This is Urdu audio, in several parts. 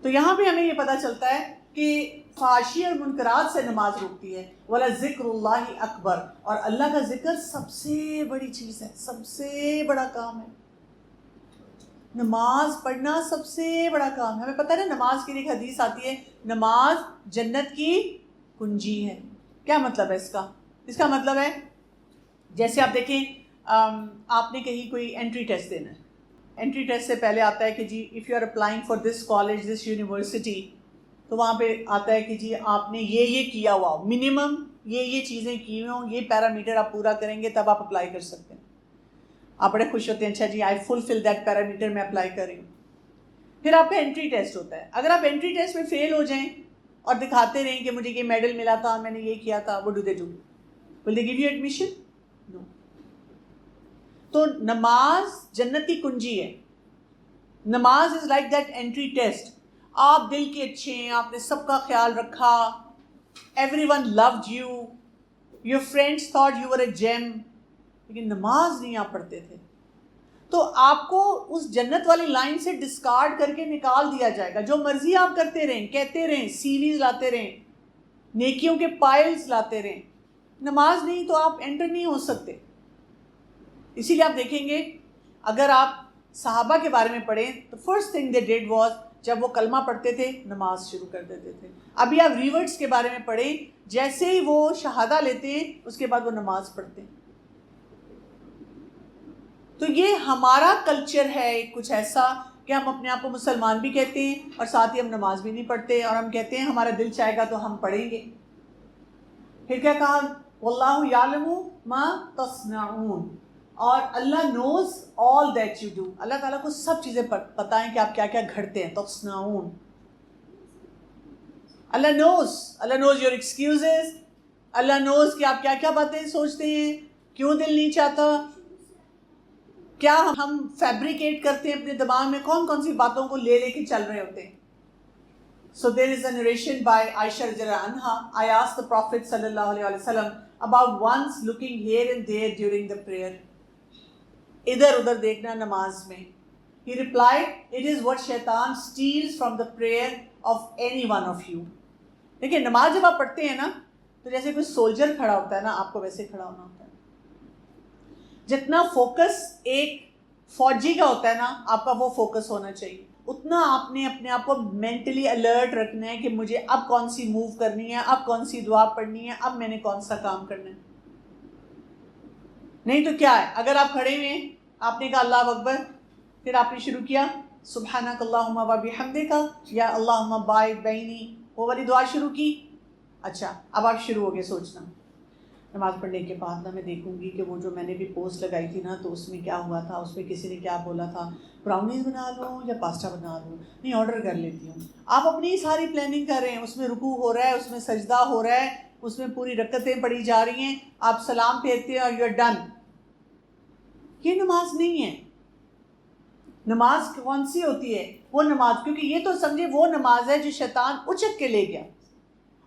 تو یہاں پہ ہمیں یہ پتہ چلتا ہے کہ فحاشی اور منکرات سے نماز روکتی ہے. وَلَذِكْرُ اللَّهِ اکبر، اور اللہ کا ذکر سب سے بڑی چیز ہے، سب سے بڑا کام ہے. نماز پڑھنا سب سے بڑا کام ہے. ہمیں پتہ ہے نا نماز کے لیے ایک حدیث آتی ہے، نماز جنت کی کنجی ہے. کیا مطلب ہے اس کا؟ اس کا مطلب ہے جیسے آپ دیکھیں آپ نے کہیں کوئی انٹری ٹیسٹ دینا ہے. انٹری ٹیسٹ سے پہلے آتا ہے کہ جی if you are applying for this college this university, تو وہاں پہ آتا ہے کہ جی آپ نے یہ کیا ہوا ہو، منیمم یہ چیزیں کی ہوں، یہ پیرامیٹر آپ پورا کریں گے تب آپ اپلائی کر سکتے ہیں. آپ بڑے خوش ہوتے ہیں، اچھا جی آئی فلفل دیٹ پیرامیٹر، میں اپلائی کر رہی ہوں. پھر آپ کا انٹری ٹیسٹ ہوتا ہے. اگر آپ انٹری ٹیسٹ میں فیل ہو جائیں اور دکھاتے رہیں کہ مجھے یہ میڈل ملا تھا، میں نے یہ کیا تھا، what do they do? Will they give you admission? No. تو نماز جنت کی کنجی ہے. نماز is like that entry test. آپ دل کے اچھے ہیں، آپ نے سب کا خیال رکھا، everyone loved you, your friends thought you were a gem, لیکن نماز نہیں آپ پڑھتے تھے، تو آپ کو اس جنت والی لائن سے ڈسکارڈ کر کے نکال دیا جائے گا. جو مرضی آپ کرتے رہیں، کہتے رہیں، سیریز لاتے رہیں، نیکیوں کے پائلز لاتے رہیں، نماز نہیں تو آپ انٹر نہیں ہو سکتے. اسی لیے آپ دیکھیں گے اگر آپ صحابہ کے بارے میں پڑھیں تو first thing they did was, جب وہ کلمہ پڑھتے تھے نماز شروع کر دیتے تھے. ابھی آپ ریورٹس کے بارے میں پڑھیں، جیسے ہی وہ شہادہ لیتے ہیں اس کے بعد وہ نماز پڑھتے ہیں. تو یہ ہمارا کلچر ہے کچھ ایسا کہ ہم اپنے آپ کو مسلمان بھی کہتے ہیں اور ساتھ ہی ہم نماز بھی نہیں پڑھتے، اور ہم کہتے ہیں ہمارا دل چاہے گا تو ہم پڑھیں گے. پھر کیا کہا؟ واللہ یعلم ما تصنعون، اور اللہ نوز آل دیٹ یو ڈو. اللہ تعالیٰ کو سب چیزیں پتہ ہیں کہ آپ کیا کیا گھڑتے ہیں. تصنعون، اللہ نوز یور ایکسکیوزز، اللہ نوز کہ آپ کیا کیا باتیں سوچتے ہیں، کیوں دل نہیں چاہتا، کیا ہم فیبریکیٹ کرتے ہیں اپنے دماغ میں، کون کون سی باتوں کو لے کے چل رہے ہوتے ہیں. So there is a narration by Aisha radiallahu anha. I asked the Prophet sallallahu alaihi wasallam about once looking here and there during the prayer. ادھر ادھر دیکھنا نماز میں. He replied, it is what shaitan steals from the prayer of any one of you. دیکھیں نماز جب آپ پڑھتے ہیں نا تو جیسے کوئی سولجر کھڑا ہوتا ہے نا، آپ کو ویسے کھڑا ہونا ہوتا ہے. جتنا فوکس ایک فوجی کا ہوتا ہے نا، آپ کا وہ فوکس ہونا چاہیے. اتنا آپ نے اپنے آپ کو مینٹلی الرٹ رکھنا ہے کہ مجھے اب کون سی موو کرنی ہے، اب کون سی دعا پڑھنی ہے، اب میں نے کون سا کام کرنا ہے. نہیں تو کیا ہے، اگر آپ کھڑے ہوئے ہیں، آپ نے کہا اللہ اکبر، پھر آپ نے شروع کیا سبحانک اللہم و بحمدک یا اللہم باعث بینی، وہ والی دعا شروع کی. اچھا اب آپ شروع ہو گئے سوچنا، نماز پڑھنے کے بعد نا میں دیکھوں گی کہ وہ جو میں نے بھی پوسٹ لگائی تھی نا تو اس میں کیا ہوا تھا، اس میں کسی نے کیا بولا تھا، براؤنیز بنا لوں یا پاستا بنا لوں، نہیں آرڈر کر لیتی ہوں. آپ اپنی ساری پلاننگ کر رہے ہیں، اس میں رکوع ہو رہا ہے، اس میں سجدہ ہو رہا ہے، اس میں پوری رکعتیں پڑھی جا رہی ہیں، آپ سلام پھیرتے ہیں اور یو آر ڈن. یہ نماز نہیں ہے. نماز کون سی ہوتی ہے؟ وہ نماز، کیونکہ یہ تو سمجھے وہ نماز ہے جو شیطان اچک کے لے گیا.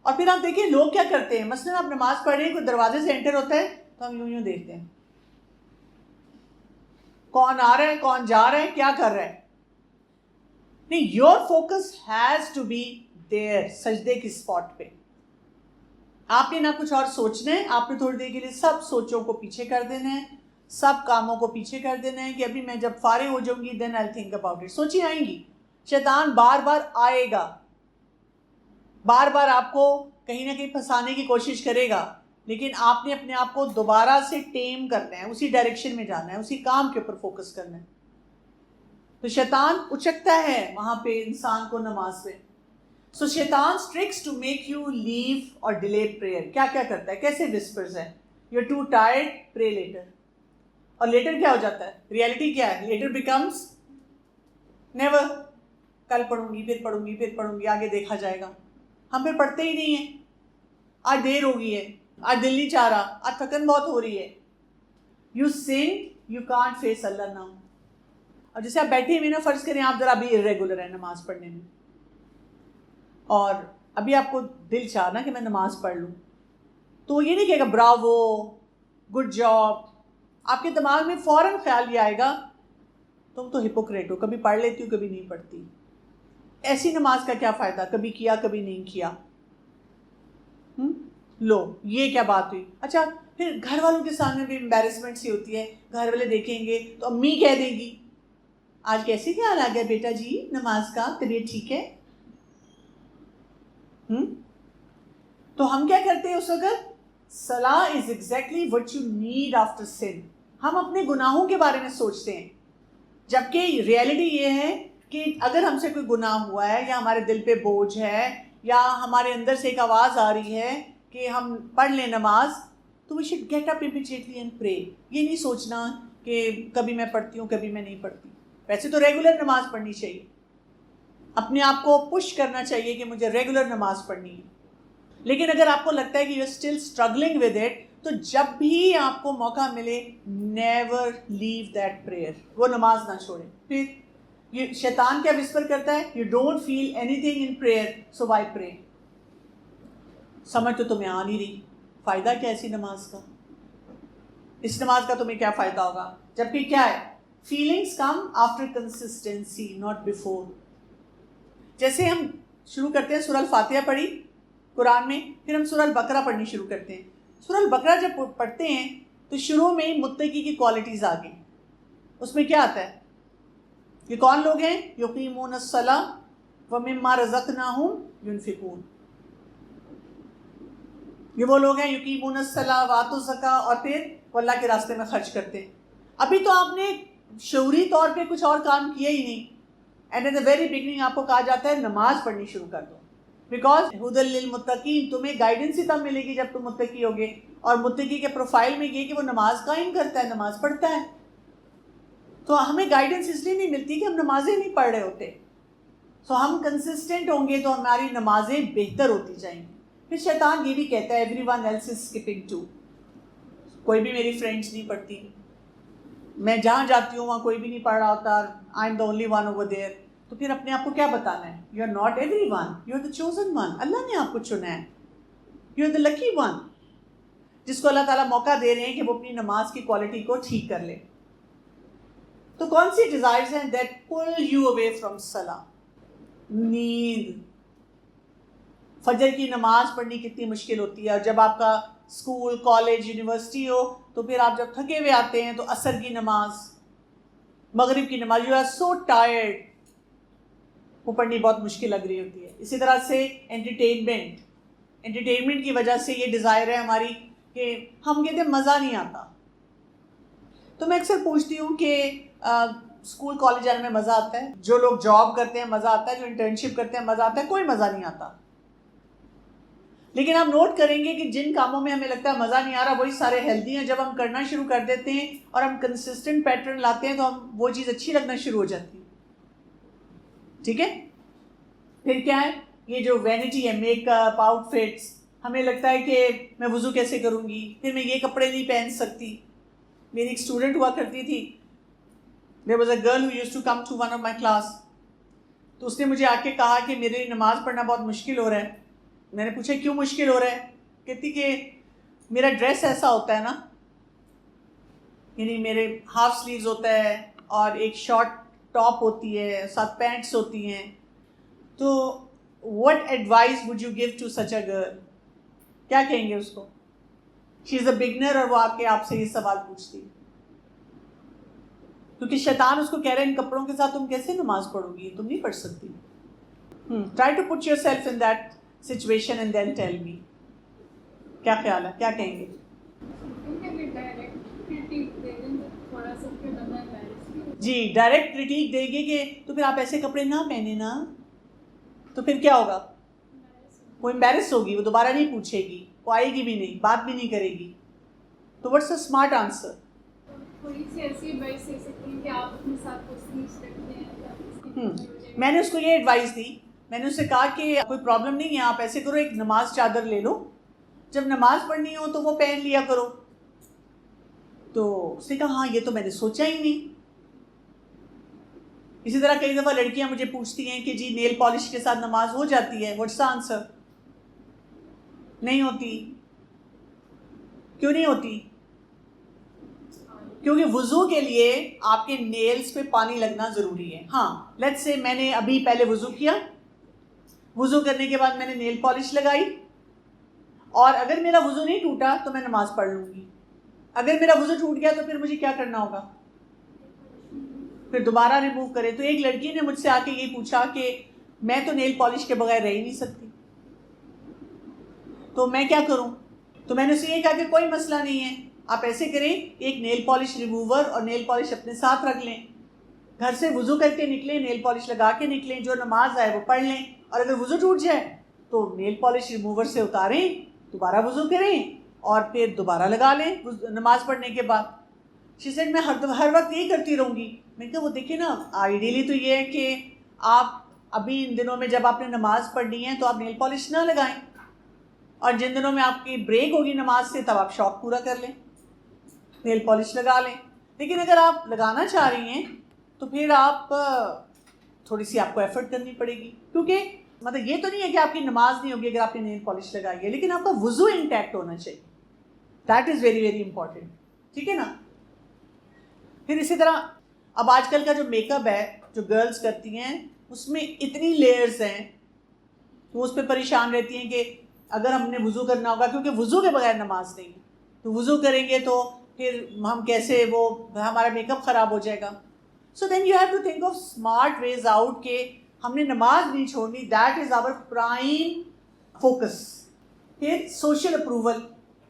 اور پھر آپ دیکھیں لوگ کیا کرتے ہیں، مثلا آپ نماز پڑھ رہے ہیں، کوئی دروازے سے انٹر ہوتا ہے تو ہم یوں دیکھتے ہیں کون آ رہا ہے، کون جا رہا ہے، کیا کر رہا ہے. نہیں، your focus has to be there, سجدے کی اسپاٹ پہ. آپ نے نہ کچھ اور سوچنا ہے، آپ نے تھوڑی دیر کے لیے سب سوچوں کو پیچھے کر دینا ہے، سب کاموں کو پیچھے کر دینا ہے کہ ابھی میں جب فارغ ہو جاؤں گی دین آئی تھنک اباؤٹ اٹ. سوچیں آئیں گی، شیطان بار بار آئے گا، بار بار آپ کو کہیں نہ کہیں پھنسانے کی کوشش کرے گا، لیکن آپ نے اپنے آپ کو دوبارہ سے ٹیم کرنا ہے، اسی ڈائریکشن میں جانا ہے، اسی کام کے اوپر فوکس کرنا ہے. تو شیطان اچکتا ہے وہاں پہ انسان کو نماز پہ. سو شیطان ٹرکس ٹو میک یو لیو اور ڈیلے پریئر. کیا کیا کرتا ہے، کیسے وسپرز ہے، یو ٹو ٹائرڈ پرے لیٹر. اور لیٹر کیا ہو جاتا ہے، ریئلٹی کیا ہے، لیٹر بیکمز نیور. کل پڑھوں گی، پھر پڑھوں گی، پھر پڑھوں گی، آگے دیکھا جائے گا. ہم پھر پڑھتے ہی نہیں ہیں. آج دیر ہو گئی ہے، آج دل نہیں چاہ رہا، آج تھکن بہت ہو رہی ہے. You think, you can't face Allah now. اور جیسے آپ بیٹھے ہوئے نا، فرض کریں آپ ذرا ابھی ارریگولر ہیں نماز پڑھنے میں، اور ابھی آپ کو دل چاہ نا کہ میں نماز پڑھ لوں، تو یہ نہیں کہے گا براوو، گڈ جاب. آپ کے دماغ میں فوراً خیال یہ آئے گا تم تو ہپوکریٹ ہو، کبھی پڑھ لیتی ہو کبھی نہیں پڑھتی. ایسی نماز کا کیا فائدہ، کبھی کیا کبھی نہیں کیا. لو یہ کیا بات ہوئی. اچھا پھر گھر والوں کے سامنے بھی امبیرسمنٹ سی ہوتی ہے، گھر والے دیکھیں گے تو امی کہہ دیں گی آج کیسے خیال آ گیا بیٹا جی نماز کا، طبیعت ٹھیک ہے. تو ہم کیا کرتے ہیں اس وقت؟ صلاح is exactly what you need after sin. ہم اپنے گناہوں کے بارے میں سوچتے ہیں، جبکہ ریئلٹی یہ ہے کہ اگر ہم سے کوئی گناہ ہوا ہے یا ہمارے دل پہ بوجھ ہے یا ہمارے اندر سے ایک آواز آ رہی ہے کہ ہم پڑھ لیں نماز، تو we should get up immediately and pray. یہ نہیں سوچنا کہ کبھی میں پڑھتی ہوں کبھی میں نہیں پڑھتی. ویسے تو ریگولر نماز پڑھنی چاہیے، اپنے آپ کو پش کرنا چاہیے کہ مجھے ریگولر نماز پڑھنی ہے. لیکن اگر آپ کو لگتا ہے کہ you are still struggling with it, تو جب بھی آپ کو موقع ملے نیور لیو دیٹ پریئر، وہ نماز نہ چھوڑیں. پھر یہ شیطان کیا وسپر کرتا ہے؟ You don't feel anything in prayer so why pray. سمجھ تو تمہیں آ نہیں رہی، فائدہ کیا ایسی نماز کا؟ اس نماز کا تمہیں کیا فائدہ ہوگا؟ جبکہ کیا ہے؟ Feelings come after consistency not before. جیسے ہم شروع کرتے ہیں سورہ الفاتحہ پڑھی قرآن میں، پھر ہم سورہ البقرہ پڑھنی شروع کرتے ہیں. سورہ البقرہ جب پڑھتے ہیں تو شروع میں ہی متقی کی کوالٹیز آ گئی. اس میں کیا آتا ہے؟ یہ کون لوگ ہیں؟ یقیمون الصلاۃ ومما رزقناہم ینفقون. یہ وہ لوگ ہیں یقیمون الصلاۃ وآتوا الزکاۃ، اور پھر وہ اللہ کے راستے میں خرچ کرتے ہیں. ابھی تو آپ نے شعوری طور پہ کچھ اور کام کیا ہی نہیں، and at the very beginning آپ کو کہا جاتا ہے نماز پڑھنی شروع کر دو. بیکاز ہدی للمتقین، تمہیں گائیڈنس ہی تب ملے گی جب تم متقی ہوگے. اور متقی کے پروفائل میں یہ کہ وہ نماز قائم کرتا ہے، نماز پڑھتا ہے. تو ہمیں گائیڈنس اس لیے نہیں ملتی کہ ہم نمازیں نہیں پڑھ رہے ہوتے. سو ہم کنسسٹنٹ ہوں گے تو ہماری نمازیں بہتر ہوتی جائیں گی. پھر شیطان یہ بھی کہتا ہے everyone else is skipping too. کوئی بھی میری فرینڈس نہیں پڑھتی، میں جہاں جاتی ہوں وہاں کوئی بھی نہیں پڑھ رہا ہوتا، I am the only one over there. تو پھر اپنے آپ کو کیا بتانا ہے؟ You are not everyone, you are the chosen one. اللہ نے آپ کو چنا ہے، you are the lucky one, جس کو اللہ تعالیٰ موقع دے رہے ہیں کہ وہ اپنی نماز کی کوالٹی کو ٹھیک کر لے. تو کون سی ڈیزائرز ہیں that pull you away from صلاح؟ نیند. فجر کی نماز پڑھنی کتنی مشکل ہوتی ہے، اور جب آپ کا اسکول کالج یونیورسٹی ہو تو پھر آپ جب تھکے ہوئے آتے ہیں تو عصر کی نماز، مغرب کی نماز، یو آر سو ٹائرڈ، وہ پڑھنی بہت مشکل لگ رہی ہوتی ہے. اسی طرح سے انٹرٹینمنٹ کی وجہ سے یہ ڈیزائر ہے ہماری کہ ہم کہتے ہیں مزہ نہیں آتا. تو میں اکثر پوچھتی ہوں کہ اسکول کالج جانے میں مزہ آتا ہے؟ جو لوگ جاب کرتے ہیں مزہ آتا ہے، جو انٹرنشپ کرتے ہیں مزہ آتا ہے؟ کوئی مزہ نہیں آتا. لیکن آپ نوٹ کریں گے کہ جن کاموں میں ہمیں لگتا ہے مزہ نہیں آ رہا وہی سارے ہیلدی ہیں. جب ہم کرنا شروع کر دیتے ہیں اور ہم کنسسٹنٹ پیٹرن لاتے ہیں تو ہم وہ چیز اچھی لگنا شروع ہو جاتی ہے. ٹھیک ہے. پھر کیا ہے؟ یہ جو وینٹی ہے، میک اپ، آؤٹ فٹس، ہمیں لگتا ہے کہ میں وضو کیسے کروں گی، پھر میں یہ کپڑے نہیں پہن سکتی. میری ایک اسٹوڈنٹ ہوا کرتی تھی، there was a girl who used to come to one of my class. تو اس نے مجھے آ کے کہا کہ میرے نماز پڑھنا بہت مشکل ہو رہا ہے. میں نے پوچھا کیوں مشکل ہو رہا ہے؟ کہتی کہ میرا ڈریس ایسا ہوتا ہے نا، یعنی میرے ہاف سلیوز ہوتا ہے اور ایک شارٹ ٹاپ ہوتی ہے، ساتھ پینٹس ہوتی ہیں. تو what advice would you give to such a girl؟ کیا کہیں گے اس کو؟ شی از اے بگنر، اور وہ آ کے آپ سے یہ سوال پوچھتی، کیونکہ شیطان اس کو کہہ رہے ہیں ان کپڑوں کے ساتھ تم کیسے نماز پڑھو گی، تم نہیں پڑھ سکتی. Try to put yourself in that situation and then tell me. کیا خیال ہے، کیا کہیں گے؟ جی ڈائریکٹ کریٹیک دے گی کہ تو پھر آپ ایسے کپڑے نہ پہنے نا، تو پھر کیا ہوگا؟ وہ امبیرس ہوگی، وہ دوبارہ نہیں پوچھے گی، وہ آئے گی بھی نہیں، بات بھی نہیں کرے گی. تو واٹس اے اسمارٹ آنسر؟ میں نے اس کو یہ ایڈوائس دی، میں نے اس سے کہا کہ کوئی پرابلم نہیں ہے، آپ ایسے کرو ایک نماز چادر لے لو، جب نماز پڑھنی ہو تو وہ پہن لیا کرو. تو اس نے کہا ہاں یہ تو میں نے سوچا ہی نہیں. اسی طرح کئی دفعہ لڑکیاں مجھے پوچھتی ہیں کہ جی نیل پالش کے ساتھ نماز ہو جاتی ہے، واٹس دا آنسر؟ نہیں ہوتی. کیوں نہیں ہوتی؟ کیونکہ وضو کے لیے آپ کے نیلز پہ پانی لگنا ضروری ہے. ہاں لیٹس سے میں نے ابھی پہلے وضو کیا، وضو کرنے کے بعد میں نے نیل پالش لگائی، اور اگر میرا وضو نہیں ٹوٹا تو میں نماز پڑھ لوں گی. اگر میرا وضو ٹوٹ گیا تو پھر مجھے کیا کرنا ہوگا؟ پھر دوبارہ ریموو کرے. تو ایک لڑکی نے مجھ سے آ کے یہ پوچھا کہ میں تو نیل پالش کے بغیر رہ ہی نہیں سکتی، تو میں کیا کروں؟ تو میں نے اسے یہ کہا کہ کوئی مسئلہ نہیں ہے، آپ ایسے کریں، ایک نیل پالش ریموور اور نیل پالش اپنے ساتھ رکھ لیں، گھر سے وضو کر کے نکلیں، نیل پالش لگا کے نکلیں، جو نماز آئے وہ پڑھ لیں، اور اگر وضو ٹوٹ جائے تو نیل پالش ریموور سے اتاریں، دوبارہ وضو کریں اور پھر دوبارہ لگا لیں نماز پڑھنے کے بعد. شی سیڈ میں ہر وقت یہی کرتی رہوں گی. میں نے کہا وہ دیکھیں نا، آئیڈیلی تو یہ ہے کہ آپ ابھی ان دنوں میں جب آپ نے نماز پڑھنی ہے تو آپ نیل پالش نہ لگائیں، اور جن دنوں میں آپ کی بریک ہوگی نماز سے تب آپ شوق پورا کر لیں، نیل پالش لگا لیں. لیکن اگر آپ لگانا چاہ رہی ہیں تو پھر آپ تھوڑی سی آپ کو ایفرٹ کرنی پڑے گی، کیونکہ مطلب یہ تو نہیں ہے کہ آپ کی نماز نہیں ہوگی اگر آپ نے نیل پالش لگائی ہے، لیکن آپ کا وضو انٹیکٹ ہونا چاہیے. That is very very important. ٹھیک ہے نا. پھر اسی طرح اب آج کل کا جو میک اپ ہے جو گرلز کرتی ہیں اس میں اتنی لیئرز ہیں، وہ اس پہ پریشان رہتی ہیں کہ اگر ہم نے وضو کرنا ہوگا، کیونکہ وضو کے بغیر نماز نہیں، تو وضو کریں گے تو پھر ہم کیسے، وہ ہمارا میک اپ خراب ہو جائے گا. So then you have to think of smart ways out کہ ہم نے نماز نہیں چھوڑنی. That is our prime focus. پھر social approval,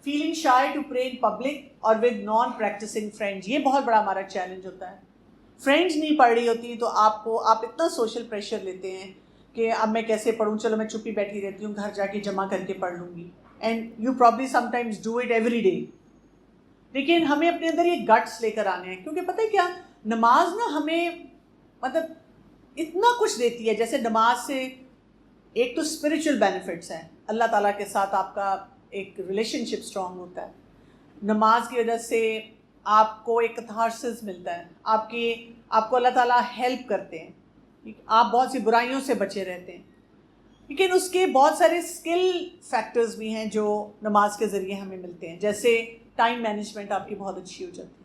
feeling shy to pray in public or with non practicing friends. یہ بہت بڑا ہمارا چیلنج ہوتا ہے. فرینڈز نہیں پڑھ رہی ہوتی تو آپ اتنا سوشل پریشر لیتے ہیں کہ اب میں کیسے پڑھوں، چلو میں چپی بیٹھی رہتی ہوں، گھر جا کے جمع کر کے پڑھ لوں گی. And you probably some times do it every day. لیکن ہمیں اپنے اندر یہ گٹس لے کر آنے ہیں، کیونکہ پتہ ہے کیا، نماز نا ہمیں مطلب اتنا کچھ دیتی ہے. جیسے نماز سے ایک تو اسپرچل بینیفٹس ہیں، اللہ تعالیٰ کے ساتھ آپ کا ایک ریلیشن شپ اسٹرانگ ہوتا ہے. نماز کی وجہ سے آپ کو ایک کتھارسس ملتا ہے، آپ کو اللہ تعالیٰ ہیلپ کرتے ہیں، آپ بہت سی برائیوں سے بچے رہتے ہیں. لیکن اس کے بہت سارے اسکل فیکٹرز بھی ہیں جو نماز کے ذریعے ہمیں ملتے ہیں. جیسے ٹائم مینجمنٹ آپ کی بہت اچھی ہو جاتی ہے،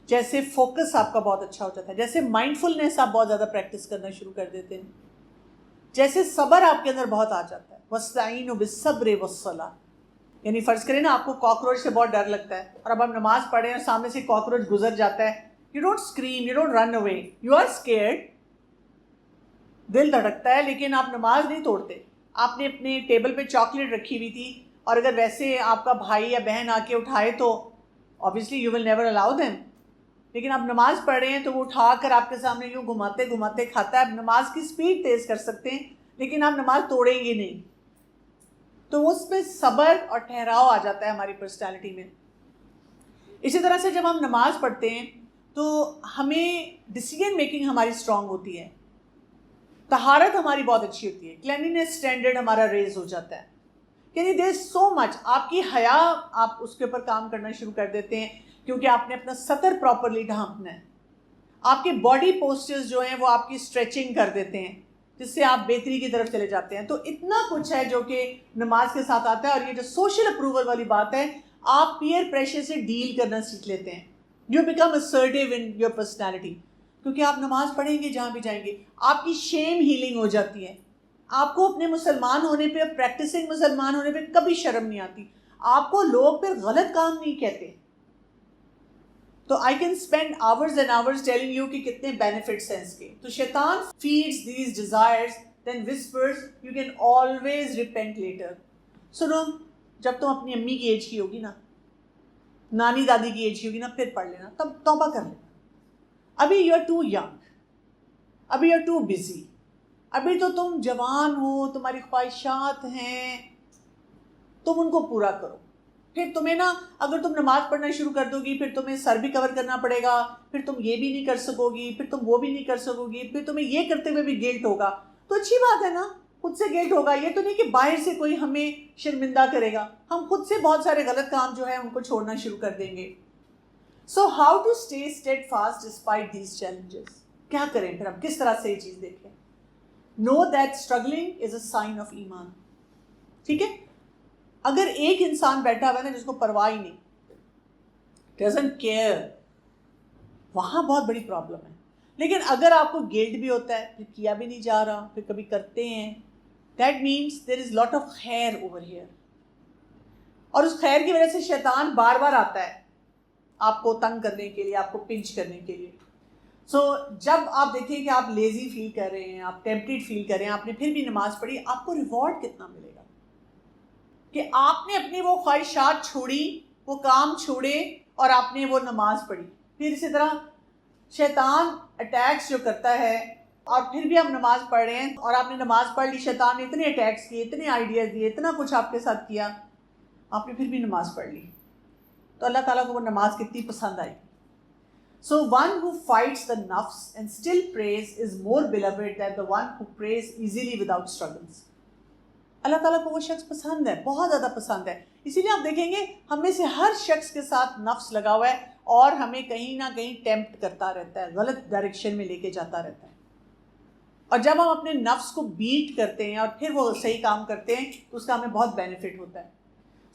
جیسے فوکس آپ کا بہت اچھا ہو جاتا ہے، جیسے مائنڈ فلنس آپ بہت زیادہ پریکٹس کرنا شروع کر دیتے ہیں، جیسے صبر آپ کے اندر بہت آ جاتا ہے. وَاسْتَعِينُوا بِالصَّبْرِ وَالصَّلَاةِ. یعنی فرض کریں نا آپ کو کاکروچ سے بہت ڈر لگتا ہے، اور اب آپ نماز پڑھیں اور سامنے سے کاکروچ گزر جاتا ہے، you don't scream, you don't run away, you are scared, دل دھڑکتا ہے، لیکن آپ نماز نہیں توڑتے. آپ نے اپنے ٹیبل پہ چاکلیٹ رکھی ہوئی تھی، اور اگر ویسے آپ کا بھائی یا بہن آ کے اٹھائے تو obviously you will never allow them. لیکن آپ نماز پڑھ رہے ہیں تو وہ اٹھا کر آپ کے سامنے یوں گھماتے گھماتے کھاتا ہے. آپ نماز کی سپیڈ تیز کر سکتے ہیں لیکن آپ نماز توڑیں گے نہیں. تو اس پہ صبر اور ٹھہراؤ آ جاتا ہے ہماری پرسنالٹی میں. اسی طرح سے جب ہم نماز پڑھتے ہیں تو ہمیں ڈیسیجن میکنگ ہماری اسٹرانگ ہوتی ہے، طہارت ہماری بہت اچھی ہوتی ہے، کلینلینس اسٹینڈرڈ ہمارا ریز ہو جاتا ہے. یعنی دیر از سو مچ. آپ کی حیا، آپ اس کے اوپر کام کرنا شروع کر دیتے ہیں کیونکہ آپ نے اپنا سطر پراپرلی ڈھانپنا ہے. آپ کے باڈی پوسچرز جو ہیں وہ آپ کی اسٹریچنگ کر دیتے ہیں جس سے آپ بہتری کی طرف چلے جاتے ہیں. تو اتنا کچھ ہے جو کہ نماز کے ساتھ آتا ہے. اور یہ جو سوشل اپروول والی بات ہے، آپ پیئر پریشر سے ڈیل کرنا سیکھ لیتے ہیں. You become assertive in your personality. کیونکہ آپ نماز پڑھیں گے جہاں بھی جائیں گے، آپ کی شیم ہیلنگ ہو جاتی ہے. آپ کو اپنے مسلمان ہونے پہ، پریکٹسنگ مسلمان ہونے پہ کبھی شرم نہیں آتی. آپ کو لوگ پھر غلط کام نہیں کہتے. تو I can spend hours and hours telling you کہ کتنے بینیفٹس ہیں اس کے. تو شیطان feeds these desires then whispers you can always repent later. سنو، جب تم اپنی امی کی ایج کی ہوگی نا، نانی دادی کی ایج کی ہوگی نا، پھر پڑھ لینا، تب توبہ کر لینا. ابھی یو آر ٹو ینگ، ابھی یو آر ٹو بزی، ابھی تو تم جوان ہو، تمہاری خواہشات ہیں، تم ان کو پورا کرو. پھر تمہیں نا، اگر تم نماز پڑھنا شروع کر دو گی پھر تمہیں سر بھی کور کرنا پڑے گا، پھر تم یہ بھی نہیں کر سکو گی، پھر تم وہ بھی نہیں کر سکو گی، پھر تمہیں یہ کرتے ہوئے بھی گلٹ ہوگا. تو اچھی بات ہے نا، خود سے گلٹ ہوگا. یہ تو نہیں کہ باہر سے کوئی ہمیں شرمندہ کرے گا، ہم خود سے بہت سارے غلط کام جو ہیں ان کو چھوڑنا شروع کر دیں گے. So how to stay steadfast despite these challenges. کیا کریں پھر ہم، کس طرح سے یہ چیز دیکھیں؟ No that struggling is a sign of ایمان. ٹھیک ہے. اگر ایک انسان بیٹھا ہوا ہے نا جس کو پرواہ ہی نہیں، ڈزنٹ کیئر، وہاں بہت بڑی پرابلم ہے. لیکن اگر آپ کو گلٹ بھی ہوتا ہے، پھر کیا بھی نہیں جا رہا، پھر کبھی کرتے ہیں، that means there is lot of خیر اوور ہیئر. اور اس خیر کی وجہ سے شیطان بار بار آتا ہے آپ کو تنگ کرنے کے لیے, آپ کو پنچ کرنے کے لیے. سو جب آپ دیکھیں کہ آپ لیزی فیل کر رہے ہیں, آپ ٹیمپٹیڈ فیل کر رہے ہیں, آپ نے پھر بھی نماز پڑھی, آپ کو ریوارڈ کتنا ملے گا کہ آپ نے اپنی وہ خواہشات چھوڑی, وہ کام چھوڑے اور آپ نے وہ نماز پڑھی. پھر اسی طرح شیطان اٹیکس جو کرتا ہے, اور پھر بھی ہم نماز پڑھ رہے ہیں اور آپ نے نماز پڑھ لی, شیطان نے اتنے اٹیکس کیے, اتنے آئیڈیاز دیے, اتنا کچھ آپ کے ساتھ کیا, آپ نے پھر بھی نماز پڑھ لی, تو اللہ تعالیٰ کو وہ نماز کتنی پسند آئی. So one who fights the nafs and still prays is more beloved than the one who prays easily without struggles. اللہ تعالیٰ کو وہ شخص پسند ہے, بہت زیادہ پسند ہے. اسی لیے آپ دیکھیں گے ہم میں سے ہر شخص کے ساتھ نفس لگا ہوا ہے اور ہمیں کہیں نہ کہیں ٹیمپٹ کرتا رہتا ہے, غلط ڈائریکشن میں لے کے جاتا رہتا ہے. اور جب ہم اپنے نفس کو بیٹ کرتے ہیں اور پھر وہ صحیح کام کرتے ہیں تو اس کا ہمیں بہت بینیفٹ ہوتا ہے.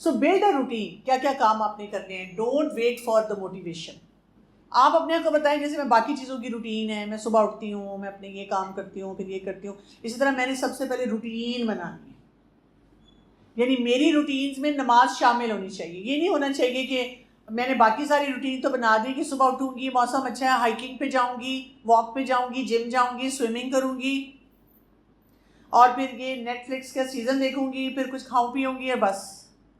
سو بلڈ اے روٹین, کیا کیا کام آپ نے کرنے ہیں. Don't wait for the motivation. آپ اپنے آپ کو بتائیں جیسے میں باقی چیزوں کی روٹین ہے, میں صبح اٹھتی ہوں, میں اپنے یہ کام کرتی ہوں, پھر یہ کرتی ہوں, اسی طرح میں نے سب سے پہلے روٹین بنانی ہے. یعنی میری روٹینز میں نماز شامل ہونی چاہیے. یہ نہیں ہونا چاہیے کہ میں نے باقی ساری روٹین تو بنا دی کہ صبح اٹھوں گی, موسم اچھا ہے, ہائیکنگ پہ جاؤں گی, واک پہ جاؤں گی, جم جاؤں گی, سوئمنگ کروں گی, اور پھر یہ نیٹ فلکس کا سیزن دیکھوں گی, پھر کچھ کھاؤں پیوں گی, اور بس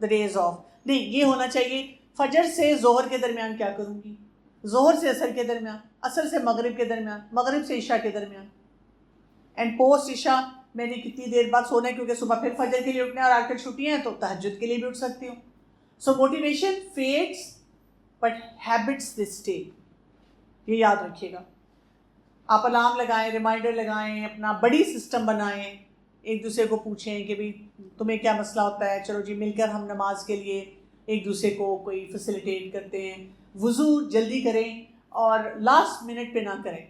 دا ڈیز آف. نہیں, یہ ہونا چاہیے فجر سے ظہر کے درمیان کیا کروں گی, ظہر سے عصر کے درمیان, عصر سے مغرب کے درمیان, مغرب سے عشاء کے درمیان, اینڈ پوسٹ عشاء میں نے کتنی دیر بعد سونا ہے کیونکہ صبح پھر فجر کے لیے اٹھنا ہے, اور آج کل چھٹیاں ہیں تو تہجد کے لیے بھی اٹھ سکتی ہوں. So motivation fades but habits they stay. یہ یاد رکھیے گا. آپ الارم لگائیں, ریمائنڈر لگائیں, اپنا بڑی سسٹم بنائیں, ایک دوسرے کو پوچھیں کہ بھئی تمہیں کیا مسئلہ ہوتا ہے, چلو جی مل کر ہم نماز کے لیے ایک دوسرے کو کوئی فیسیلیٹیٹ کرتے ہیں. وضو جلدی کریں اور لاسٹ منٹ پہ نہ کریں.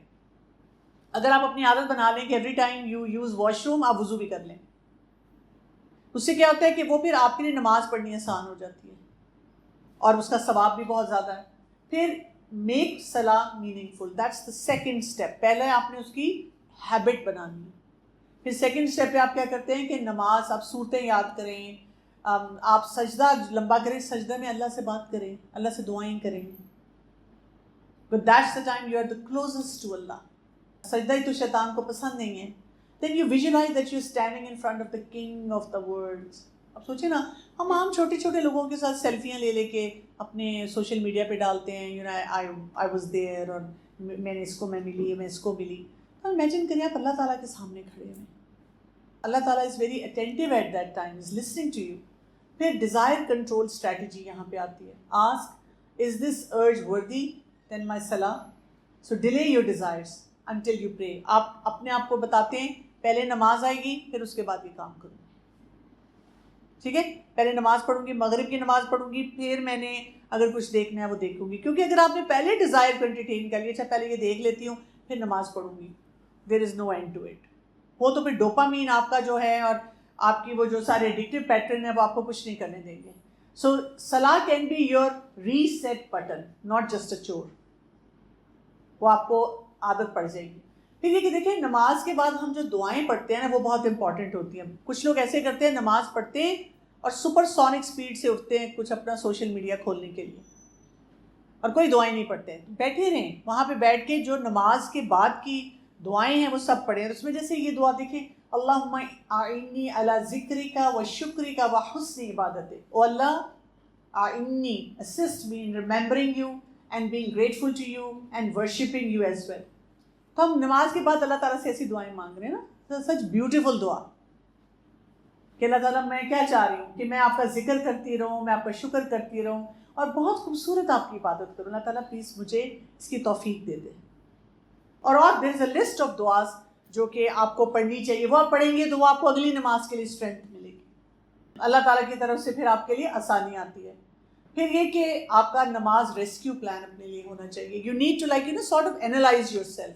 اگر آپ اپنی عادت بنا لیں کہ every time you use wash room, آپ وضو بھی کر لیں, اس سے کیا ہوتا ہے کہ وہ پھر آپ کے لیے نماز پڑھنی آسان ہو جاتی ہے اور اس کا ثواب بھی بہت زیادہ ہے. پھر میک صلاح meaningful, that's the second step. پہلے آپ نے اس کی ہیبٹ بنانی ہے. پھر سیکنڈ اسٹیپ پہ آپ کیا کرتے ہیں کہ نماز آپ صورتیں یاد کریں, آپ سجدہ لمبا کریں, سجدہ میں اللہ سے بات کریں, اللہ سے دعائیں کریں. But that's the time you are the closest to Allah. سجدہ ہی تو شیطان کو پسند نہیں ہے. Then you visualize that you're standing in front of the king of the world. اب سوچیں نا, ہم عام چھوٹے چھوٹے لوگوں کے ساتھ سیلفیاں لے لے کے اپنے سوشل میڈیا پہ ڈالتے ہیں, you know I was there, اور میں نے اس کو میں ملی, میں اس کو ملی. تو امیجن کریں آپ اللہ تعالیٰ کے سامنے کھڑے ہوئے. اللہ تعالیٰ is very attentive at that time, is listening to you. پھر ڈیزائر کنٹرول اسٹریٹجی یہاں پہ آتی ہے. Ask is this urge ورتھی than my صلاح. So delay your desires until you pray. آپ اپنے آپ کو بتاتے ہیں پہلے نماز آئے گی پھر اس کے بعد یہ کام کروں, ٹھیک ہے, پہلے نماز پڑھوں گی, مغرب کی نماز پڑھوں گی, پھر میں نے اگر کچھ دیکھنا ہے وہ دیکھوں گی. کیونکہ اگر آپ نے پہلے ڈیزائر کو انٹرٹین کر لیا, اچھا پہلے یہ دیکھ لیتی ہوں پھر نماز پڑھوں گی, دیر از نو اینڈ ٹو اٹ. وہ تو پھر ڈوپامین آپ کا جو ہے اور آپ کی وہ جو سارے ایڈکٹیو پیٹرن ہے وہ آپ کو کچھ نہیں کرنے دیں گے. سو صلاح can be your reset button, not just a chore. وہ آپ کو عادت پڑ جائے گی. پھر یہ کہ دیکھیں نماز کے بعد ہم جو دعائیں پڑھتے ہیں نا وہ بہت امپورٹنٹ ہوتی ہیں. کچھ لوگ ایسے کرتے ہیں نماز پڑھتے ہیں اور سپر سونک سپیڈ سے اٹھتے ہیں کچھ اپنا سوشل میڈیا کھولنے کے لیے, اور کوئی دعائیں نہیں پڑھتے. بیٹھے رہیں وہاں پہ بیٹھ کے جو نماز کے بعد کی دعائیں ہیں وہ سب پڑھیں. اس میں جیسے یہ دعا دیکھیں, اللہم اعنی علی ذکرک و شکرک و حسن عبادتک. او اللہ اعنی, assist me in remembering you and being grateful to you and worshipping you as well. تو ہم نماز کے بعد اللہ تعالیٰ سے ایسی دعائیں مانگ رہے ہیں نا, سچ بیوٹیفل دعا کہ اللہ تعالیٰ میں کیا چاہ رہی ہوں کہ میں آپ کا ذکر کرتی رہوں, میں آپ کا شکر کرتی رہوں اور بہت خوبصورت آپ کی عبادت کروں. اللہ تعالیٰ پلیز مجھے اس کی توفیق دے دے. اور دیر از اے لسٹ آف دعاز جو کہ آپ کو پڑھنی چاہیے. وہ آپ پڑھیں گے تو وہ آپ کو اگلی نماز کے لیے اسٹرینتھ ملے گی. اللہ تعالیٰ کی طرف سے پھر آپ کے لیے آسانی آتی ہے. پھر یہ کہ آپ کا نماز ریسکیو پلان اپنے لیے ہونا چاہیے. You need to like you know sort of analyze yourself.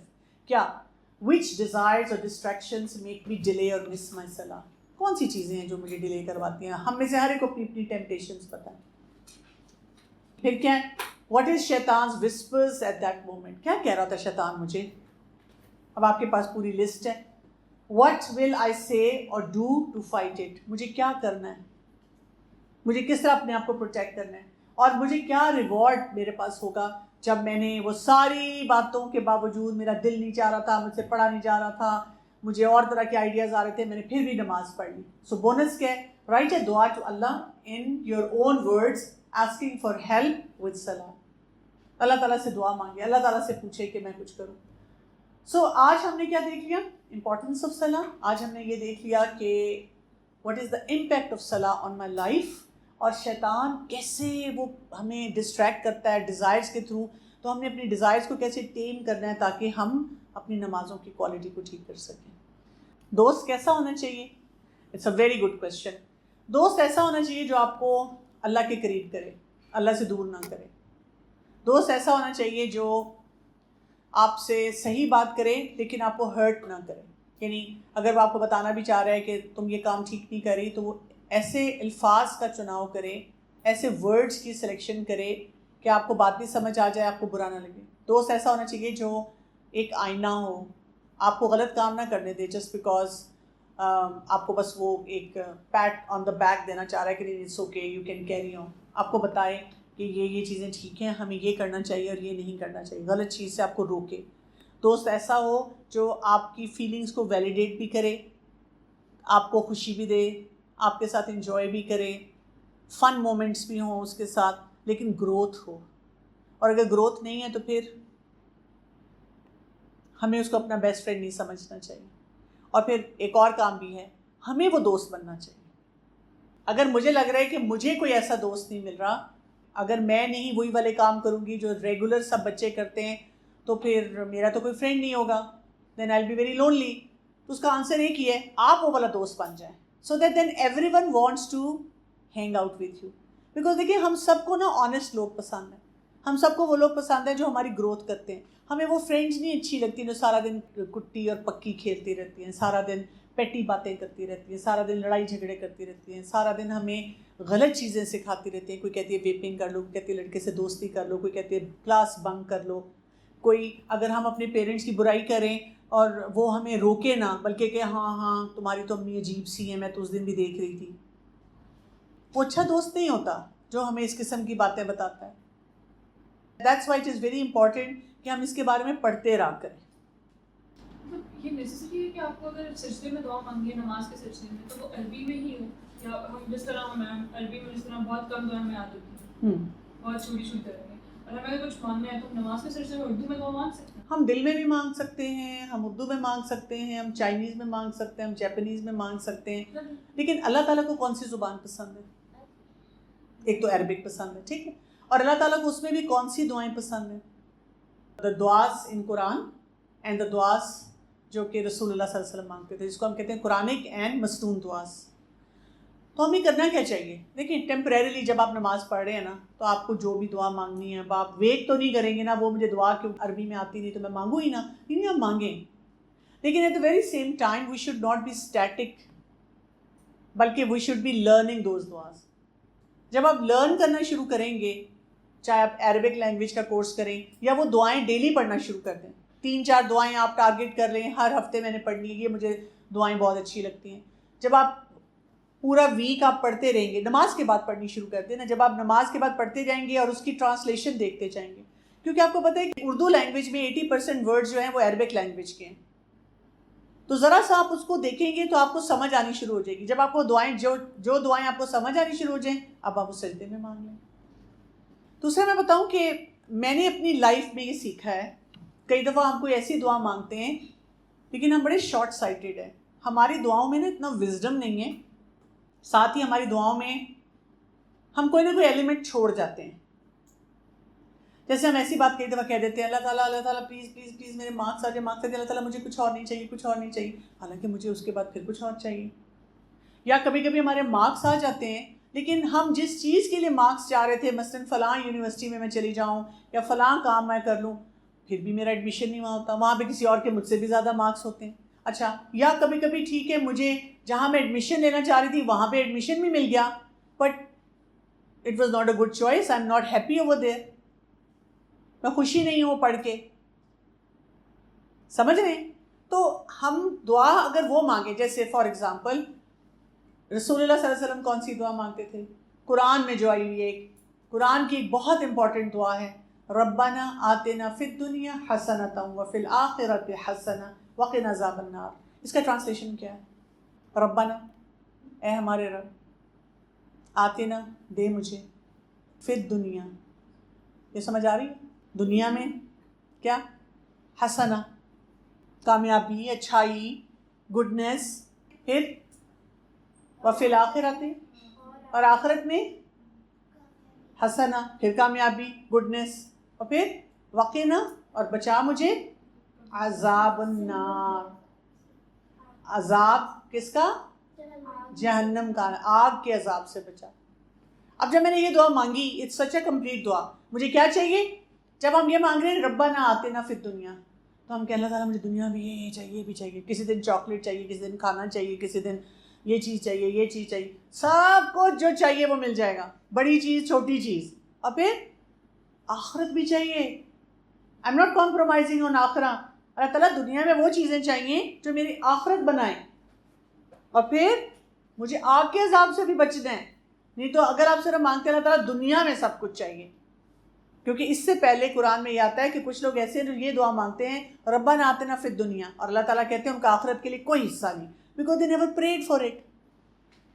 کیا وچ ڈیزائرز اور ڈسٹریکشنز میک می ڈیلے اور مس مائی صلاح. کون سی چیزیں ہیں جو مجھے ڈیلے کرواتی ہیں. ہم میں سے ہر ایک کو اپنی اپنی ٹیمپٹیشنز پتہ ہے. پھر کیا ہے, واٹ از شیطانز وسپرز ایٹ دیٹ مومنٹ. کیا کہہ رہا تھا شیطان مجھے. اب آپ کے پاس پوری لسٹ ہے. what will I say or do to fight it. مجھے کیا کرنا ہے, مجھے کس طرح اپنے آپ کو پروٹیکٹ کرنا ہے, اور مجھے کیا ریوارڈ میرے پاس ہوگا جب میں نے وہ ساری باتوں کے باوجود, میرا دل نہیں چاہ رہا تھا, مجھ سے پڑھا نہیں جا رہا تھا, مجھے اور طرح کے آئیڈیاز آ رہے تھے, میں نے پھر بھی نماز پڑھ لی. سو بونس کیا ہے, رائٹ اے دعا to Allah in your own words asking for help with salah. Allah تعالیٰ سے دعا مانگے, اللہ تعالیٰ سے پوچھے کہ میں کچھ کروں. سو آج ہم نے کیا دیکھ لیا, امپورٹنس آف صلاح. آج ہم نے یہ دیکھ لیا کہ what is the impact of صلاح آن مائی لائف, اور شیطان کیسے وہ ہمیں ڈسٹریکٹ کرتا ہے ڈیزائرز کے تھرو. تو ہم نے اپنی ڈیزائرز کو کیسے ٹیم کرنا ہے تاکہ ہم اپنی نمازوں کی کوالٹی کو ٹھیک کر سکیں. دوست کیسا ہونا چاہیے؟ It's a very good question. دوست ایسا ہونا چاہیے جو آپ کو اللہ کے قریب کرے, اللہ سے دور نہ کرے. دوست ایسا ہونا چاہیے جو آپ سے صحیح بات کرے لیکن آپ کو ہرٹ نہ کرے. یعنی اگر وہ آپ کو بتانا بھی چاہ رہا ہے کہ تم یہ کام ٹھیک نہیں کر رہی, تو وہ ایسے الفاظ کا چناؤ کرے, ایسے ورڈز کی سلیکشن کرے کہ آپ کو بات بھی سمجھ آ جائے, آپ کو برا نہ لگے. دوست ایسا ہونا چاہیے جو ایک آئینہ ہو, آپ کو غلط کام نہ کرنے دے جسٹ بیکاز آپ کو بس وہ ایک پیٹ آن دا بیک دینا چاہ رہا ہے کہ نہیں it's okay you can carry on. آپ کو بتائے کہ یہ چیزیں ٹھیک ہیں, ہمیں یہ کرنا چاہیے اور یہ نہیں کرنا چاہیے, غلط چیز سے آپ کو روکے. دوست ایسا ہو جو آپ کی فیلنگز کو ویلیڈیٹ بھی کرے, آپ کو خوشی بھی دے, آپ کے ساتھ انجوائے بھی کرے, فن مومنٹس بھی ہوں اس کے ساتھ, لیکن گروتھ ہو. اور اگر گروتھ نہیں ہے تو پھر ہمیں اس کو اپنا بیسٹ فرینڈ نہیں سمجھنا چاہیے. اور پھر ایک اور کام بھی ہے, ہمیں وہ دوست بننا چاہیے. اگر مجھے لگ رہا ہے کہ مجھے کوئی ایسا دوست نہیں مل رہا, اگر میں نہیں وہی والے کام کروں گی جو ریگولر سب بچے کرتے ہیں, تو پھر میرا تو کوئی فرینڈ نہیں ہوگا, دین آئی ول بی ویری لونلی. تو اس کا آنسر ایک ہی ہے, آپ وہ والا دوست بن جائیں, so that then everyone wants to hang out with you. Because دیکھیے ہم سب کو نا آنیسٹ لوگ پسند ہیں, ہم سب کو وہ لوگ پسند ہیں جو ہماری گروتھ کرتے ہیں. ہمیں وہ فرینڈز نہیں اچھی لگتی جو سارا دن کٹی اور پکی کھیلتی رہتی ہیں, سارا دن پیٹی باتیں کرتی رہتی ہیں, سارا دن لڑائی جھگڑے کرتی رہتی ہیں, سارا دن ہمیں غلط چیزیں سکھاتی رہتی ہیں. کوئی کہتی ہے ویپنگ کر لو, کوئی کہتی ہے لڑکے سے دوستی کر لو, کوئی کہتی ہے کلاس بنک کر لو. کوئی اگر ہم اپنے پیرنٹس کی برائی کریں اور وہ ہمیں روکے نہ, بلکہ کہ ہاں تمہاری تو امی عجیب سی ہیں, میں تو اس دن بھی دیکھ رہی تھی, وہ اچھا دوست نہیں ہوتا جو ہمیں اس قسم کی باتیں بتاتا ہے. That's why it is very important کہ ہم اس کے بارے میں پڑھتے رہا کریں. یہ نیسیسری ہے کہ آپ کو اگر سجدے میں دعا مانگی ہے نماز کے سجدے میں, تو وہ عربی میں ہی ہو, یا ہم جس طرح ہمیں عربی میں جس طرح بہت کم دعا میں آتی ہے, بہت چھوٹی چھوٹی طرح میں, اور ہمیں کچھ مانگنا ہے تو ہم نماز کے سجدے میں اردو میں دعا مانگ سکتے ہیں. ہم دل میں بھی مانگ سکتے ہیں, ہم اردو میں مانگ سکتے ہیں, ہم چائنیز میں مانگ سکتے ہیں, ہم جاپنیز میں مانگ سکتے ہیں. لیکن اللہ تعالیٰ کو کون سی زبان پسند ہے؟ ایک تو عربک پسند ہے, ٹھیک ہے, اور اللہ تعالیٰ کو اس میں بھی کون سی دعائیں پسند ہیں؟ دا دعاز ان قرآن اینڈ دا دعاز جو کہ رسول اللہ صلی اللہ علیہ وسلم مانگتے تھے, جس کو ہم کہتے ہیں قرآنک اینڈ مسنون دعاز. تو ہمیں کرنا کیا چاہیے؟ دیکھیں ٹیمپریریلی جب آپ نماز پڑھ رہے ہیں نا, تو آپ کو جو بھی دعا مانگنی ہے, اب آپ ویٹ تو نہیں کریں گے نا وہ مجھے دعا کیوں عربی میں آتی نہیں تو میں مانگوں ہی نا, نہیں آپ مانگیں. لیکن at the very same time we should not be static, بلکہ we should be learning those دعاز. جب آپ لرن کرنا شروع کریں گے, چاہے آپ عربک لینگویج کا کورس کریں یا وہ دعائیں ڈیلی پڑھنا شروع کر دیں, 3-4 دعائیں آپ ٹارگیٹ کر لیں, ہر ہفتے میں نے پڑھنی ہے, یہ مجھے دعائیں بہت اچھی لگتی ہیں. جب آپ پورا ویک آپ پڑھتے رہیں گے, نماز کے بعد پڑھنی شروع کر دیں نا, جب آپ نماز کے بعد پڑھتے جائیں گے اور اس کی ٹرانسلیشن دیکھتے جائیں گے, کیونکہ آپ کو پتہ ہے کہ اردو لینگویج میں 80% ورڈ جو ہیں وہ عربک لینگویج کے ہیں, تو ذرا سا آپ اس کو دیکھیں گے تو آپ کو سمجھ آنی شروع ہو جائے گی. جب آپ کو دعائیں جو دعائیں آپ کو سمجھ آنی شروع ہو جائیں, اب آپ اس سجدے میں مانگ لیں. دوسرا میں بتاؤں کہ میں نے اپنی لائف میں یہ سیکھا ہے, کئی دفعہ ہم کوئی ایسی دعا مانگتے ہیں لیکن ہم بڑے شارٹ سائٹڈ ہیں, ہماری دعاؤں میں نا اتنا وزڈم نہیں ہے, ساتھ ہی ہماری دعاؤں میں ہم کوئی نہ کوئی ایلیمنٹ چھوڑ جاتے ہیں. جیسے ہم ایسی بات کئی دفعہ کہہ دیتے ہیں, اللہ تعالیٰ پلیز پلیز پلیز میرے مارکس آ جائے, اللہ تعالیٰ مجھے کچھ اور نہیں چاہیے, کچھ اور نہیں چاہیے, حالانکہ مجھے اس کے بعد پھر کچھ اور چاہیے. یا کبھی کبھی ہمارے مارکس آ جاتے ہیں لیکن ہم جس چیز کے لیے مارکس چاہ رہے تھے, مثلاً فلاں یونیورسٹی میں چلی جاؤں یا فلاں کام میں کر لوں, پھر بھی میرا ایڈمیشن نہیں وہاں ہوتا, وہاں پہ کسی اور کے مجھ سے بھی زیادہ مارکس ہوتے ہیں. اچھا, یا کبھی کبھی ٹھیک ہے مجھے جہاں میں ایڈمیشن لینا چاہ رہی تھی وہاں پہ ایڈمیشن بھی مل گیا, but it was not a good choice, I am not happy over there, میں خوشی نہیں ہوں پڑھ کے, سمجھ رہے ہیں؟ تو ہم دعا اگر وہ مانگیں، جیسے فار ایگزامپل رسول اللہ صلی اللہ علیہ وسلم کون سی دعا مانگتے تھے؟ قرآن میں جو آئی ہوئی ایک، قرآن کی ایک بہت امپورٹنٹ دعا ہے، ربنا آتنا فی الدنیا حسنۃ وفی الآخرۃ حسنۃ وقنا عذاب النار۔ اس کا ٹرانسلیشن کیا ہے؟ ربنا، اے ہمارے رب، آتنا دے مجھے، فی الدنیا، یہ سمجھ آ رہی ہے؟ دنیا میں کیا؟ حسنہ، کامیابی، اچھائی، گڈنس، پھر وفی الآخرۃ، اور آخرت میں حسنہ، پھر کامیابی، گڈنس، اور پھر وقنا، اور بچا مجھے عذاب النار، عذاب کس کا؟ جہنم کا، آگ کے عذاب سے بچا۔ اب جب میں نے یہ دعا مانگی، اٹس سچ اے کمپلیٹ دعا، مجھے کیا چاہیے؟ جب ہم یہ مانگ رہے ہیں ربنا آتنا فی الدنیا، تو ہم کہیں اللہ تعالیٰ مجھے دنیا میں یہ چاہیے، یہ بھی چاہیے، کسی دن چاکلیٹ چاہیے، کسی دن کھانا چاہیے، کسی دن یہ چیز چاہیے، یہ چیز چاہیے، سب کچھ جو چاہیے وہ مل جائے گا، بڑی چیز چھوٹی چیز، اور پھر آخرت بھی چاہیے، I am not compromising on آخرہ، اللہ تعالیٰ دنیا میں وہ چیزیں چاہیے جو میری آخرت بنائیں، اور پھر مجھے آگ کے عذاب سے بھی بچنا ہے۔ نہیں تو اگر آپ صرف مانگتے ہیں اللہ تعالیٰ دنیا میں سب کچھ چاہیے، کیونکہ اس سے پہلے قرآن میں یہ آتا ہے کہ کچھ لوگ ایسے ہیں جو یہ دعا مانگتے ہیں ربنا آتنا فی الدنیا، اور اللہ تعالیٰ کہتے ہیں ان کا آخرت کے لیے کوئی حصہ نہیں، because they never prayed for it,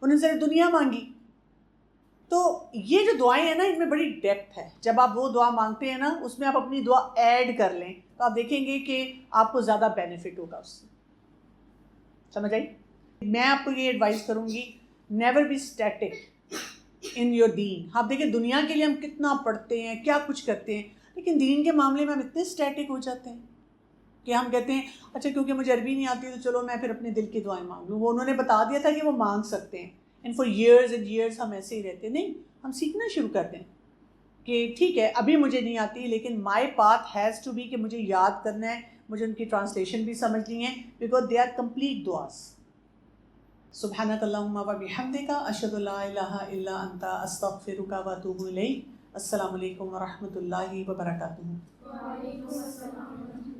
انہوں نے صرف دنیا مانگی۔ تو یہ جو دعائیں ہیں نا، ان میں بڑی ڈیپتھ ہے، جب آپ وہ دعا مانگتے ہیں نا، اس میں آپ اپنی دعا ایڈ کر لیں تو آپ دیکھیں گے کہ آپ کو زیادہ بینیفٹ ہوگا اس سے، سمجھ آئی؟ میں آپ کو یہ ایڈوائز کروں گی، never be static in your دین۔ آپ دیکھیں دنیا کے لیے ہم کتنا پڑھتے ہیں، کیا کچھ کرتے ہیں، لیکن دین کے معاملے میں ہم اتنے اسٹیٹک ہو جاتے ہیں کہ ہم کہتے ہیں اچھا کیونکہ مجھے عربی نہیں آتی تو چلو میں پھر اپنے دل کی دعائیں مانگ لوں، وہ انہوں نے بتا دیا تھا کہ وہ مانگ سکتے ہیں، and for years and years ہم ایسے ہی رہتے ہیں۔ نہیں، ہم سیکھنا شروع کرتے ہیں کہ ٹھیک ہے ابھی مجھے نہیں آتی، لیکن مائی پاتھ ہیز ٹو بی کہ مجھے یاد کرنا ہے، مجھے ان کی ٹرانسلیشن بھی سمجھنی ہے، بیکاز دے آر کمپلیٹ دعاز۔ سبحانک اللہم و بحمدک، اشہد ان لا الہ الا انت، استغفرک و اتوب الیک۔ السلام علیکم و رحمۃ اللہ وبرکاتہ۔ وعلیکم السلام۔